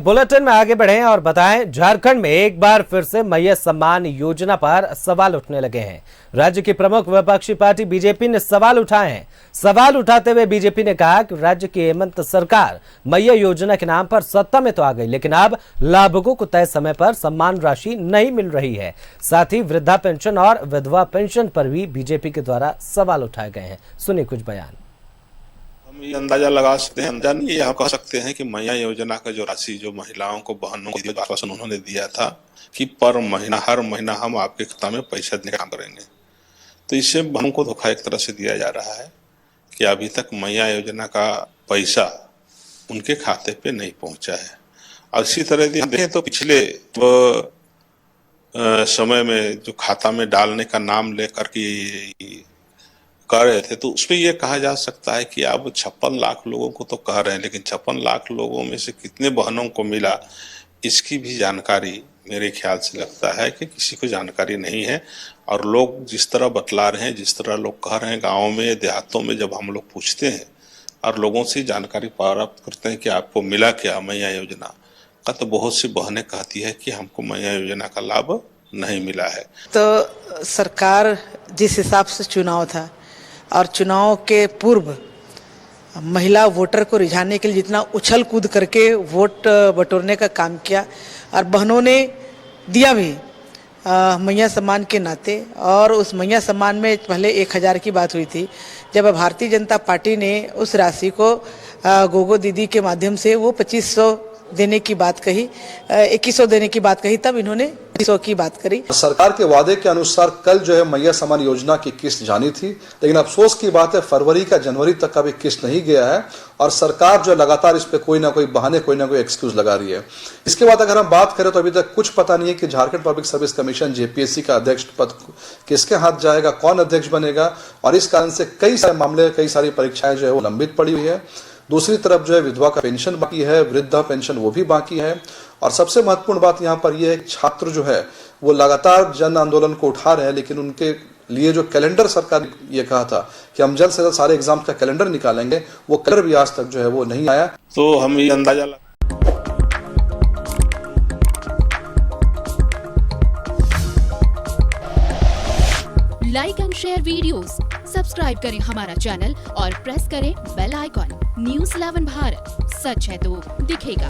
Bulletin में आगे बढ़ें और बताएं, झारखंड में एक बार फिर से मैया सम्मान योजना पर सवाल उठने लगे हैं। राज्य की प्रमुख विपक्षी पार्टी बीजेपी ने सवाल उठाए हैं। सवाल उठाते हुए बीजेपी ने कहा कि राज्य की हेमंत सरकार मैया योजना के नाम पर सत्ता में तो आ गई, लेकिन अब लाभुकों को तय समय पर सम्मान राशि नहीं मिल रही है। साथ ही वृद्धा पेंशन और विधवा पेंशन पर भी बीजेपी के द्वारा सवाल उठाए गए हैं। सुनिए कुछ बयान। हम ये अंदाजा लगा सकते हैं, अंदाजा नहीं, ये हम कह सकते हैं कि मैया योजना का जो राशि जो महिलाओं को बहनों को आश्वासन उन्होंने दिया था कि पर महीना हर महीना हम आपके खाता में पैसा देने का काम करेंगे, तो इससे बहनों को धोखा एक तरह से दिया जा रहा है कि अभी तक मैया योजना का पैसा उनके खाते पे नहीं पहुंचा है। और इसी तरह देखें तो पिछले समय में जो खाता में डालने का नाम लेकर के कर रहे थे, तो उसमें यह कहा जा सकता है कि अब 56 लाख लोगों को तो कह रहे हैं, लेकिन 56 लाख लोगों में से कितने बहनों को मिला, इसकी भी जानकारी मेरे ख्याल से लगता है कि किसी को जानकारी नहीं है। और लोग जिस तरह बतला रहे हैं, जिस तरह लोग कह रहे हैं, गाँव में देहातों में जब हम लोग पूछते हैं और लोगों से जानकारी प्राप्त करते हैं कि आपको मिला क्या मैया योजना का, तो बहुत सी बहनें कहती है कि हमको मैया योजना का लाभ नहीं मिला है। तो सरकार जिस हिसाब से चुनाव था और चुनाव के पूर्व महिला वोटर को रिझाने के लिए जितना उछल कूद करके वोट बटोरने का काम किया, और बहनों ने दिया भी मैया सम्मान के नाते। और उस मैया सम्मान में पहले 1000 की बात हुई थी, जब भारतीय जनता पार्टी ने उस राशि को गोगो दीदी के माध्यम से वो 2500 देने की बात कही, 2100 देने की बात कही, तब इन्होंने 200 की बात करी। सरकार के वादे के अनुसार कल जो है मैया सम्मान योजना की किस्त जानी थी, लेकिन अफसोस की बात है फरवरी का जनवरी तक का भी किस्त नहीं गया है, और सरकार जो लगातार इस पे कोई ना कोई बहाने, कोई ना कोई एक्सक्यूज लगा रही है। इसके बाद अगर हम बात करें तो अभी तक कुछ पता नहीं है कि Jharkhand public service commission JPSC का अध्यक्ष पद किसके हाथ जाएगा, कौन अध्यक्ष बनेगा, और इस कारण से कई सारे मामले, कई सारी परीक्षाएं जो है वो लंबित पड़ी हुई है। दूसरी तरफ जो है विधवा का पेंशन बाकी है, वृद्धा पेंशन वो भी बाकी है, और सबसे महत्वपूर्ण बात यहाँ पर यह है छात्र जो है वो लगातार जन आंदोलन को उठा रहे हैं, लेकिन उनके लिए जो कैलेंडर सरकार ने ये कहा था कि हम जल्द से जल्द सारे एग्जाम का कैलेंडर निकालेंगे, वो कैलेंडर भी आज तक जो है वो नहीं आया। तो हम ये अंदाजा like and share videos, subscribe करें हमारा चैनल और प्रेस करें बेल आइकॉन। News 11 भारत, सच है तो दिखेगा।